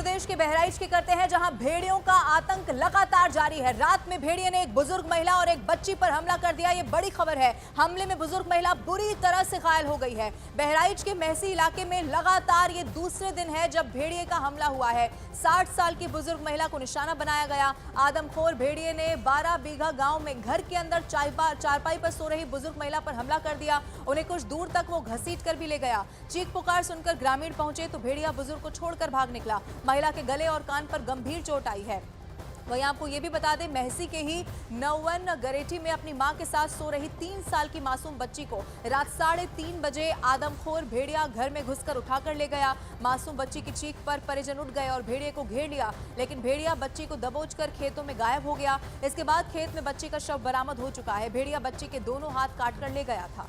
प्रदेश के बहराइच के करते हैं, जहां भेड़ियों का आतंक लगातार जारी है। रात में भेड़िए ने एक बुजुर्ग महिला और एक बच्ची पर हमला कर दिया। ये बड़ी खबर है। हमले में बुजुर्ग महिला बुरी तरह से घायल हो गई है। बहराइच के महसी इलाके में लगातार ये दूसरे दिन है जब भेड़िए का हमला हुआ है। 60 साल की बुजुर्ग महिला को निशाना बनाया गया। आदमखोर भेड़िए ने 12 बीघा गांव में घर के अंदर चारपाई पर सो रही बुजुर्ग महिला पर हमला कर दिया। उन्हें कुछ दूर तक वो घसीट कर भी ले गया। चीख पुकार सुनकर ग्रामीण पहुंचे तो भेड़िया बुजुर्ग को छोड़कर भाग निकला। महिला के गले और कान पर गंभीर चोट आई है। वहीं आपको ये भी बता दें, महसी के ही नौवन गरेठी में अपनी मां के साथ सो रही 3 साल की मासूम बच्ची को रात 3:30 बजे आदमखोर भेड़िया घर में घुसकर उठाकर ले गया। मासूम बच्ची की चीख पर परिजन उठ गए और भेड़िए को घेर लिया, लेकिन भेड़िया बच्ची को दबोचकर खेतों में गायब हो गया। इसके बाद खेत में बच्ची का शव बरामद हो चुका है। भेड़िया बच्ची के दोनों हाथ काटकर ले गया था।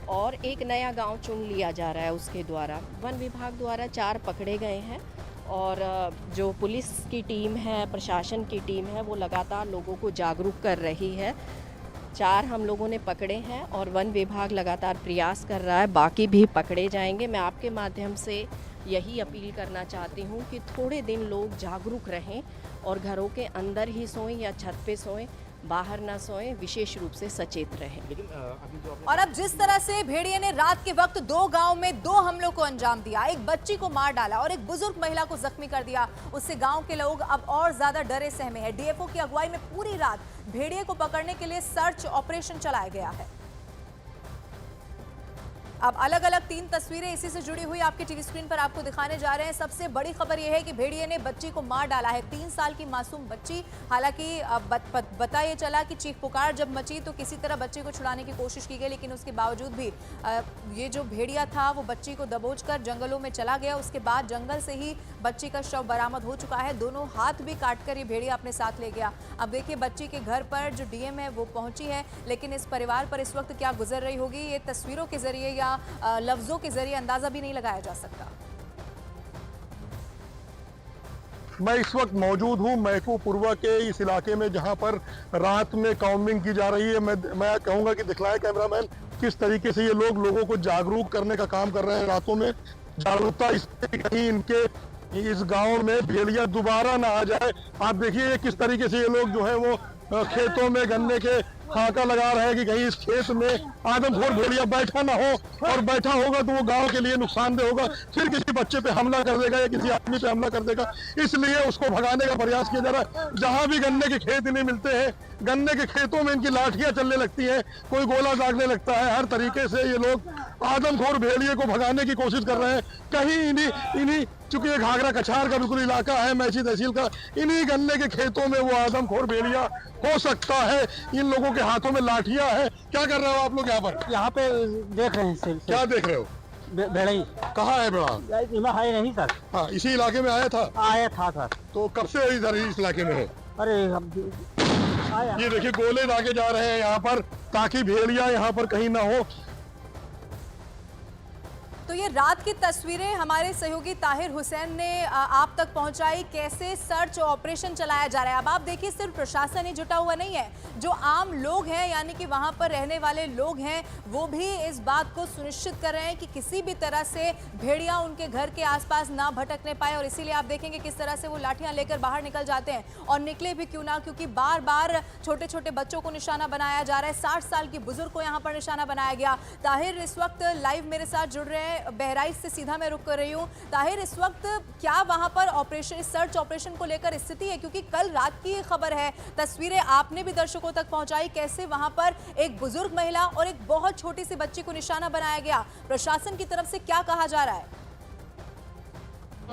और एक नया गांव चुन लिया जा रहा है उसके द्वारा। वन विभाग द्वारा 4 पकड़े गए हैं और जो पुलिस की टीम है, प्रशासन की टीम है, वो लगातार लोगों को जागरूक कर रही है। 4 हम लोगों ने पकड़े हैं और वन विभाग लगातार प्रयास कर रहा है, बाकी भी पकड़े जाएंगे। मैं आपके माध्यम से यही अपील करना चाहती हूँ कि थोड़े दिन लोग जागरूक रहें और घरों के अंदर ही सोएं या छत पे सोएं, बाहर ना सोएं, विशेष रूप से सचेत रहें। लेकिन और अब जिस तरह से भेड़िए ने रात के वक्त 2 गांव में 2 हमलों को अंजाम दिया, एक बच्ची को मार डाला और एक बुजुर्ग महिला को जख्मी कर दिया, उससे गांव के लोग अब और ज्यादा डरे सहमे हैं। डीएफओ की अगुवाई में पूरी रात भेड़िए को पकड़ने के लिए सर्च ऑपरेशन चलाया गया है। अब अलग अलग 3 तस्वीरें इसी से जुड़ी हुई आपके टीवी स्क्रीन पर आपको दिखाने जा रहे हैं। सबसे बड़ी खबर यह है कि भेड़िए ने बच्ची को मार डाला है। 3 साल की मासूम बच्ची। हालांकि पता ये चला कि चीख पुकार जब मची तो किसी तरह बच्ची को छुड़ाने की कोशिश की गई, लेकिन उसके बावजूद भी ये जो भेड़िया था वो बच्ची को दबोचकर जंगलों में चला गया। उसके बाद जंगल से ही बच्ची का शव बरामद हो चुका है। दोनों हाथ भी काटकर ये भेड़िया अपने साथ ले गया। अब देखिए बच्ची के घर पर जो डीएम है वो पहुंची है, लेकिन इस परिवार पर इस वक्त क्या गुजर रही होगी ये तस्वीरों के जरिए या लफ्जों के जरिए अंदाजा भी नहीं लगाया जा सकता। मैं इस वक्त मौजूद हूं महकूपुरवा के इस इलाके में, जहां पर रात में काउंटिंग की जा रही है। मैं कहूंगा कि दिखलाए कैमरामैन किस तरीके से ये लोगों को जागरूक करने का काम कर रहे हैं। रातों में जागरूकता इससे कहीं इनके इस गांव में भेड़िया दोबारा ना आ जाए। आप देखिए किस तरीके से ये लोग जो है वो खेतों में गन्ने के खाका लगा रहे हैं कि कहीं इस खेत में आदमखोर भेड़िया बैठा ना हो, और बैठा होगा तो वो गांव के लिए नुकसानदेह होगा, फिर किसी बच्चे पे हमला कर देगा या किसी आदमी पे हमला कर देगा। इसलिए उसको भगाने का प्रयास किया जा रहा है। जहां भी गन्ने के खेत इन्हें मिलते हैं, गन्ने के खेतों में इनकी लाठियां चलने लगती हैं, कोई गोला दागने लगता है। हर तरीके से ये लोग आदमखोर भेड़िए को भगाने की कोशिश कर रहे हैं। कहीं इन्हीं चूंकि ये घाघरा कछार का बिल्कुल इलाका है, महसी तहसील का, इन्हीं गन्ने के खेतों में वो आदमखोर भेड़िया हो सकता है। इन लोगों के हाथों में लाठियां हैं। क्या कर रहे हो आप लोग यहाँ पर? यहाँ पे देख रहे हैं। क्या देख रहे हो? भेड़ई कहाँ है बेड़ा? है नहीं सर। हाँ, इसी इलाके में आया था सर। तो कब से इधर इस इलाके में है? अरे ये देखिए गोले दागे जा रहे हैं यहाँ पर, ताकि भेड़िया यहाँ पर कहीं ना हो। तो ये रात की तस्वीरें हमारे सहयोगी ताहिर हुसैन ने आप तक पहुंचाई, कैसे सर्च ऑपरेशन चलाया जा रहा है। अब आप देखिए सिर्फ प्रशासन ही जुटा हुआ नहीं है, जो आम लोग हैं यानी कि वहां पर रहने वाले लोग हैं वो भी इस बात को सुनिश्चित कर रहे हैं कि किसी भी तरह से भेड़िया उनके घर के आसपास ना भटकने पाए। और इसीलिए आप देखेंगे किस तरह से वो लाठियां लेकर बाहर निकल जाते हैं, और निकले भी क्यों ना, क्योंकि बार बार छोटे छोटे बच्चों को निशाना बनाया जा रहा है। 60 साल की बुजुर्ग को यहाँ पर निशाना बनाया गया। ताहिर इस वक्त लाइव मेरे साथ जुड़ रहे हैं, बहराइच से सीधा मैं रुक कर रही हूँ। ताहिर, इस वक्त क्या वहां पर ऑपरेशन, सर्च ऑपरेशन को लेकर स्थिति है? क्योंकि कल रात की खबर है, तस्वीरें आपने भी दर्शकों तक पहुंचाई, कैसे वहां पर एक बुजुर्ग महिला और एक बहुत छोटी सी बच्ची को निशाना बनाया गया। प्रशासन की तरफ से क्या कहा जा रहा है?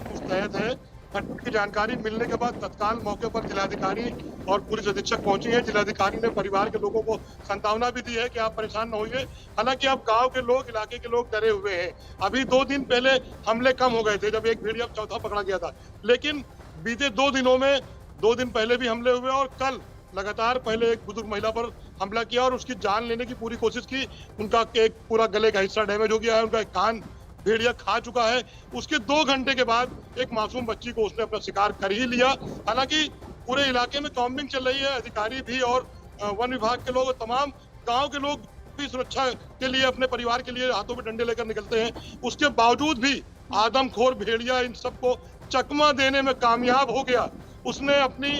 मुस्तैद है। घटना की जानकारी मिलने के बाद तत्काल मौके पर जिलाधिकारी और पुलिस अधीक्षक पहुंची है। जिलाधिकारी ने परिवार के लोगों को सांत्वना भी दी है कि आप परेशान न होइए। हालांकि अब गांव के लोग, इलाके के लोग डरे हुए हैं। अभी 2 दिन पहले हमले कम हो गए थे जब एक भेड़िया चौथा पकड़ा गया था, लेकिन बीते 2 दिनों में 2 दिन पहले भी हमले हुए और कल लगातार पहले एक बुजुर्ग महिला पर हमला किया और उसकी जान लेने की पूरी कोशिश की। उनका एक पूरा गले का हिस्सा डैमेज हो गया है, उनका एक कान भेड़िया खा चुका है। उसके 2 घंटे के बाद एक मासूम बच्ची को उसने अपना शिकार कर ही लिया। हालांकि पूरे इलाके में कॉम्बिंग चल रही है। अधिकारी भी और वन विभाग के लोग, तमाम गांव के लोग भी सुरक्षा के लिए अपने परिवार के लिए हाथों में डंडे लेकर निकलते हैं। उसके बावजूद भी आदमखोर भेड़िया इन सबको चकमा देने में कामयाब हो गया। उसने अपनी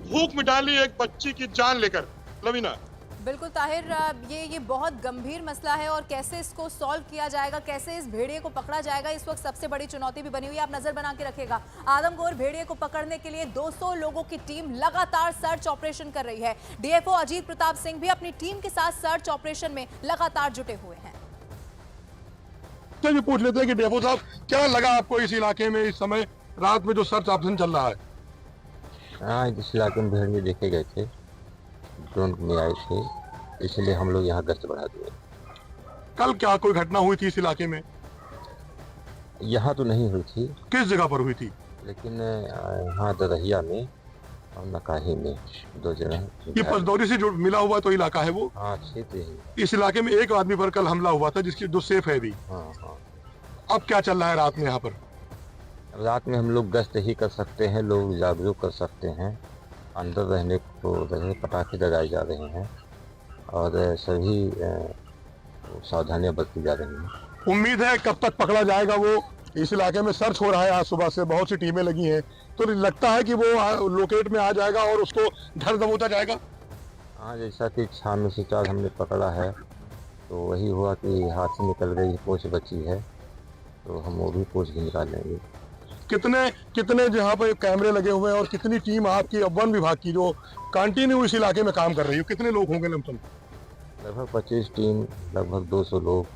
भूख मिटा ली एक बच्ची की जान लेकर। लवीना, बिल्कुल ताहिर, ये बहुत गंभीर मसला है और कैसे इसको सॉल्व किया जाएगा, कैसे इस भेड़िए को पकड़ा जाएगा, इस वक्त सबसे बड़ी चुनौती भी बनी हुई है। आप नजर बना के रखिएगा। आदमखोर भेड़िए को पकड़ने के लिए 200 लोगों की टीम लगातार सर्च ऑपरेशन कर रही है। डीएफओ अजीत प्रताप सिंह भी अपनी टीम के साथ सर्च ऑपरेशन में लगातार जुटे हुए हैं। तो ये पूछ लेते हैं कि डीएफओ साहब, क्या लगा आपको इस इलाके में इस समय रात में जो सर्च ऑपरेशन चल रहा है? हाँ, इस इलाके में भेड़िए देखे गए थे, ड्रोन में आए थे, इसलिए हम लोग यहाँ गश्त बढ़ा दिए। कल क्या कोई घटना हुई थी इस इलाके में? यहाँ तो नहीं हुई थी, किस जगह पर हुई थी? लेकिन यहाँ दरहिया में और नकाही में 2 जगह। ये पसदौरी से जो मिला हुआ तो इलाका है वो? हाँ, क्षेत्र ही। इस इलाके में एक आदमी पर कल हमला हुआ था जिसकी जो सेफ है भी। हाँ हाँ। अब क्या चल रहा है रात में यहाँ पर? रात में हम लोग गश्त ही कर सकते हैं, लोग जागरूक कर सकते हैं। अंदर रहने को पटाखे लगाए जा रहे हैं और सभी सावधानियां बरती जा रही हैं। उम्मीद है कब तक पकड़ा जाएगा वो? इस इलाके में सर्च हो रहा है, आज सुबह से बहुत सी टीमें लगी हैं, तो लगता है कि वो लोकेट में आ जाएगा और उसको धर दबोचा जाएगा। हाँ, जैसा कि 6 में से 4 हमने पकड़ा है, तो वही हुआ कि हाथ से निकल गई, पोछ बची है, तो हम वो भी पोछ भी निकाल लेंगे। कितने जहाँ पे कैमरे लगे हुए हैं और कितनी टीम आपकी वन विभाग की जो कंटिन्यू इस इलाके में काम कर रही है, कितने लोग होंगे लमसम? लगभग 25 टीम, लगभग 200 लोग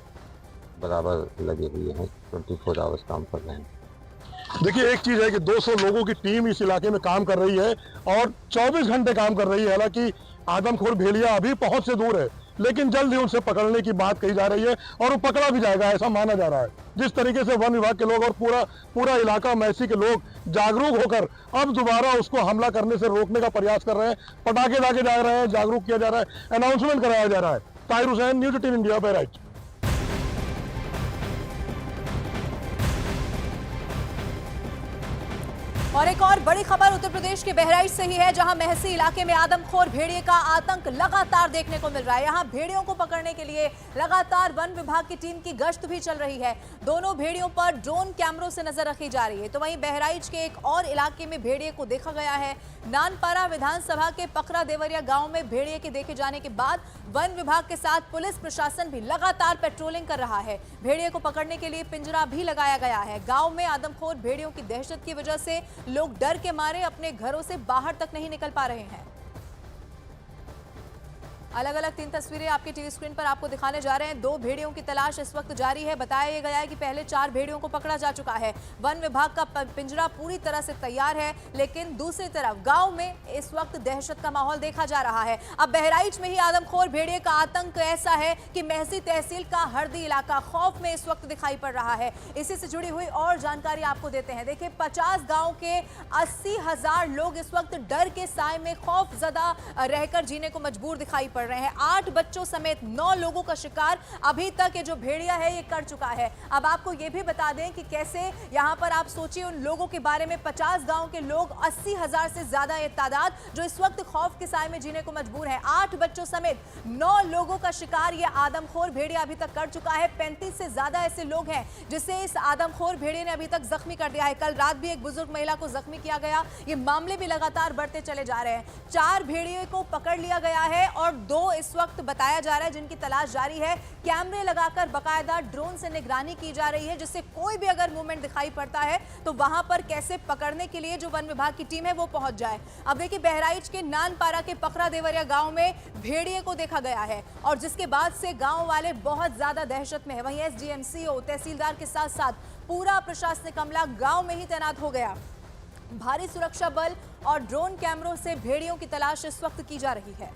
बराबर लगे हुए हैं, 24 आवर्स काम कर रहे हैं। देखिए, एक चीज है कि 200 लोगों की टीम इस इलाके में काम कर रही है और 24 घंटे काम कर रही है। हालांकि आदमखोर भेड़िया अभी पहुंच से दूर है, लेकिन जल्द ही उनसे पकड़ने की बात कही जा रही है और वो पकड़ा भी जाएगा, ऐसा माना जा रहा है। जिस तरीके से वन विभाग के लोग और पूरा इलाका मैसी के लोग जागरूक होकर अब दोबारा उसको हमला करने से रोकने का प्रयास कर रहे हैं, पटाखे दागे जा रहे हैं, जागरूक किया जा रहा है, अनाउंसमेंट कराया जा रहा है। Tahir Hussain, news 18 India, Bahraich. और एक और बड़ी खबर उत्तर प्रदेश के बहराइच से ही है, जहां महसी इलाके में आदमखोर भेड़िए का आतंक लगातार देखने को मिल रहा है। यहां भेड़ियों को पकड़ने के लिए लगातार वन विभाग की टीम की गश्त भी चल रही है। दोनों भेड़ियों पर ड्रोन कैमरों से नजर रखी जा रही है। तो वहीं बहराइच के एक और इलाके में भेड़िए को देखा गया है। नानपारा विधानसभा के पकरा देवरिया गांव में भेड़िए के देखे जाने के बाद वन विभाग के साथ पुलिस प्रशासन भी लगातार पेट्रोलिंग कर रहा है। भेड़िए को पकड़ने के लिए पिंजरा भी लगाया गया है। गांव में आदमखोर भेड़ियों की दहशत की वजह से लोग डर के मारे अपने घरों से बाहर तक नहीं निकल पा रहे हैं। अलग अलग 3 तस्वीरें आपके टीवी स्क्रीन पर आपको दिखाने जा रहे हैं। 2 भेड़ियों की तलाश इस वक्त जारी है। बताया गया है कि पहले 4 भेड़ियों को पकड़ा जा चुका है। वन विभाग का पिंजरा पूरी तरह से तैयार है, लेकिन दूसरी तरफ गांव में इस वक्त दहशत का माहौल देखा जा रहा है। अब बहराइच में ही आदमखोर भेड़िए का आतंक ऐसा है कि महसी तहसील का हरदी इलाका खौफ में इस वक्त दिखाई पड़ रहा है। इसी से जुड़ी हुई और जानकारी आपको देते हैं। देखिए, 50 गाँव के 80,000 लोग इस वक्त डर के साए में खौफजदा रहकर जीने को मजबूर दिखाई पड़ रहे हैं। 8 बच्चों समेत 9 लोगों का शिकार अभी तक ये जो भेड़िया है ये कर चुका है। अब आपको ये भी बता दें कि कैसे यहाँ पर आप सोचिए उन लोगों के बारे में, 50 गांव के लोग, 80,000 से ज्यादा ये तादाद जो इस वक्त खौफ के साए में जीने को मजबूर है। 8 बच्चों समेत 9 लोगों का शिकार ये आदमखोर भेड़िया अभी तक कर चुका है। 35 से ज्यादा ऐसे लोग हैं जिसे इस आदमखोर भेड़िए ने अभी तक जख्मी कर दिया है। कल रात भी एक बुजुर्ग महिला को जख्मी किया गया। ये मामले भी लगातार बढ़ते चले जा रहे हैं। 4 भेड़िए को पकड़ लिया गया है और 2 इस वक्त बताया जा रहा है जिनकी तलाश जारी है। कैमरे लगाकर बकायदा ड्रोन से निगरानी की जा रही है, जिससे कोई भी अगर मूवमेंट दिखाई पड़ता है तो वहां पर कैसे पकड़ने के लिए जो वन विभाग की टीम है वो पहुंच जाए। अब देखिए, बहराइच के नानपारा के पकरा देवरिया गांव में भेड़िए को देखा गया है और जिसके बाद से गांव वाले बहुत ज्यादा दहशत में है। वहीं एसडीएम, तहसीलदार के साथ साथ पूरा प्रशासनिक अमला गांव में ही तैनात हो गया। भारी सुरक्षा बल और ड्रोन कैमरों से भेड़ियों की तलाश इस वक्त की जा रही है।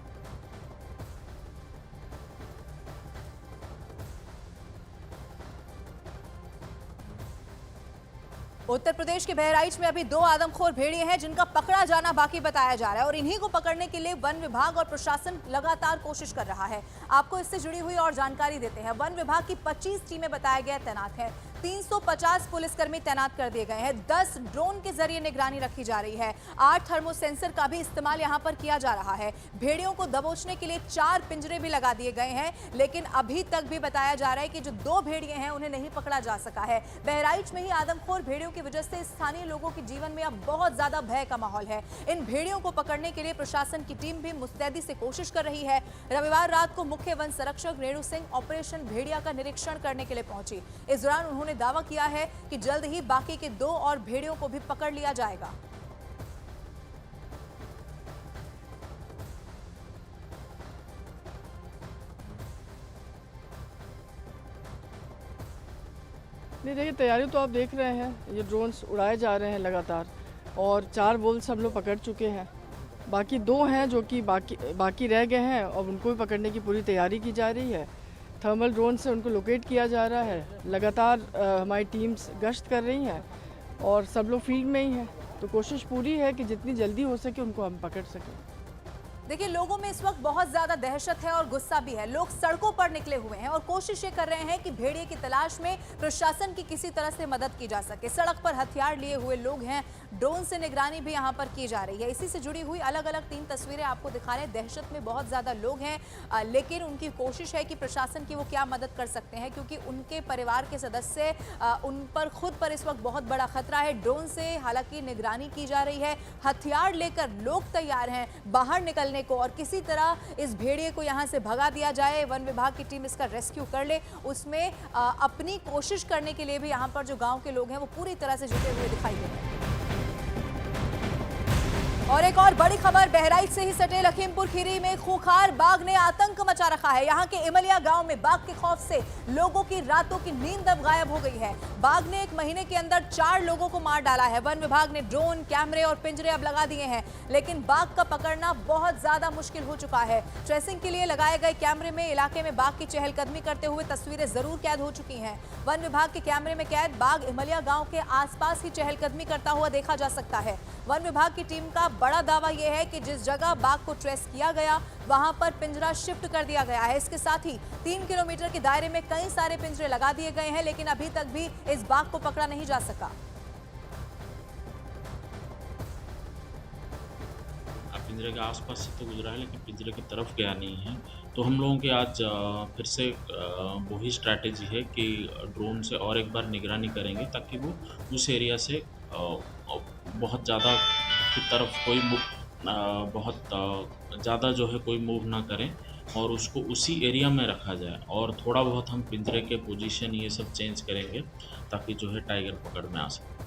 उत्तर प्रदेश के बहराइच में अभी 2 आदमखोर भेड़िए हैं जिनका पकड़ा जाना बाकी बताया जा रहा है और इन्हीं को पकड़ने के लिए वन विभाग और प्रशासन लगातार कोशिश कर रहा है। आपको इससे जुड़ी हुई और जानकारी देते हैं। वन विभाग की 25 टीमें बताया गया तैनात है। 350 पुलिसकर्मी तैनात कर दिए गए हैं। 10 ड्रोन के जरिए निगरानी रखी जा रही है। 8 थर्मोसेंसर का भी इस्तेमाल यहां पर किया जा रहा है। भेड़ियों को दबोचने के लिए 4 पिंजरे भी लगा दिए गए हैं, लेकिन अभी तक भी बताया जा रहा है कि जो 2 भेड़िए हैं उन्हें नहीं पकड़ा जा सका है। बहराइच में ही आदमखोर भेड़ियों की वजह से स्थानीय लोगों के जीवन में अब बहुत ज्यादा भय का माहौल है। इन भेड़ियों को पकड़ने के लिए प्रशासन की टीम भी मुस्तैदी से कोशिश कर रही है। रविवार रात को मुख्य वन संरक्षक रेणु सिंह ऑपरेशन भेड़िया का निरीक्षण करने के लिए पहुंची। इस दौरान उन्होंने दावा किया है कि जल्द ही बाकी के 2 और भेड़ियों को भी पकड़ लिया जाएगा। नहीं देखिए, तैयारी तो आप देख रहे हैं, ये ड्रोन्स उड़ाए जा रहे हैं लगातार और 4 वुल्व्स हम लोग पकड़ चुके हैं। बाकी 2 हैं जो कि बाकी रह गए हैं और उनको भी पकड़ने की पूरी तैयारी की जा रही है। थर्मल ड्रोन से उनको लोकेट किया जा रहा है। लगातार हमारी टीम्स गश्त कर रही हैं और सब लोग फील्ड में ही हैं, तो कोशिश पूरी है कि जितनी जल्दी हो सके उनको हम पकड़ सकें। देखिए, लोगों में इस वक्त बहुत ज्यादा दहशत है और गुस्सा भी है। लोग सड़कों पर निकले हुए हैं और कोशिश ये कर रहे हैं कि भेड़िए की तलाश में प्रशासन की किसी तरह से मदद की जा सके। सड़क पर हथियार लिए हुए लोग हैं, ड्रोन से निगरानी भी यहां पर की जा रही है। इसी से जुड़ी हुई अलग अलग 3 तस्वीरें आपको दिखा रहे हैं। दहशत में बहुत ज्यादा लोग हैं, लेकिन उनकी कोशिश है कि प्रशासन की वो क्या मदद कर सकते हैं, क्योंकि उनके परिवार के सदस्य उन पर खुद पर इस वक्त बहुत बड़ा खतरा है। ड्रोन से हालांकि निगरानी की जा रही है। हथियार लेकर लोग तैयार हैं बाहर निकल को और किसी तरह इस भेड़िए को यहां से भगा दिया जाए, वन विभाग की टीम इसका रेस्क्यू कर ले, उसमें अपनी कोशिश करने के लिए भी यहां पर जो गांव के लोग हैं वो पूरी तरह से जुटे हुए दिखाई दे रहे हैं। और एक और बड़ी खबर, बहराइच से ही सटे लखीमपुर खीरी में खूंखार बाघ ने आतंक मचा रखा है। यहाँ के इमलिया गांव में बाघ के खौफ से लोगों की रातों की नींद अब गायब हो गई है। बाघ ने 1 महीने के अंदर 4 लोगों को मार डाला है। वन विभाग ने ड्रोन, कैमरे और पिंजरे अब लगा दिए हैं, लेकिन बाघ का पकड़ना बहुत ज्यादा मुश्किल हो चुका है। ट्रेसिंग के लिए लगाए गए कैमरे में इलाके में बाघ की चहलकदमी करते हुए तस्वीरें जरूर कैद हो चुकी हैं। वन विभाग के कैमरे में कैद बाघ इमलिया गांव के आसपास ही चहलकदमी करता हुआ देखा जा सकता है। वन विभाग की टीम का बड़ा दावा यह है कि जिस जगह बाघ को ट्रेस किया गया वहां पर पिंजरा शिफ्ट कर दिया गया है। इसके साथ ही 3 किलोमीटर के दायरे में कई सारे पिंजरे लगा दिए गए हैं, लेकिन अभी तक भी इस बाघ को पकड़ा नहीं जा सका। पिंजरे के आसपास से तो गुजरा है, लेकिन पिंजरे की तरफ गया नहीं है। तो हम लोगों के आज फिर से वही स्ट्रैटेजी है कि ड्रोन से और एक बार निगरानी करेंगे, ताकि वो उस एरिया से बहुत ज़्यादा की तरफ कोई बहुत ज़्यादा जो है कोई मूव ना करें और उसको उसी एरिया में रखा जाए। और थोड़ा बहुत हम पिंजरे के पोजीशन ये सब चेंज करेंगे ताकि जो है टाइगर पकड़ में आ सके।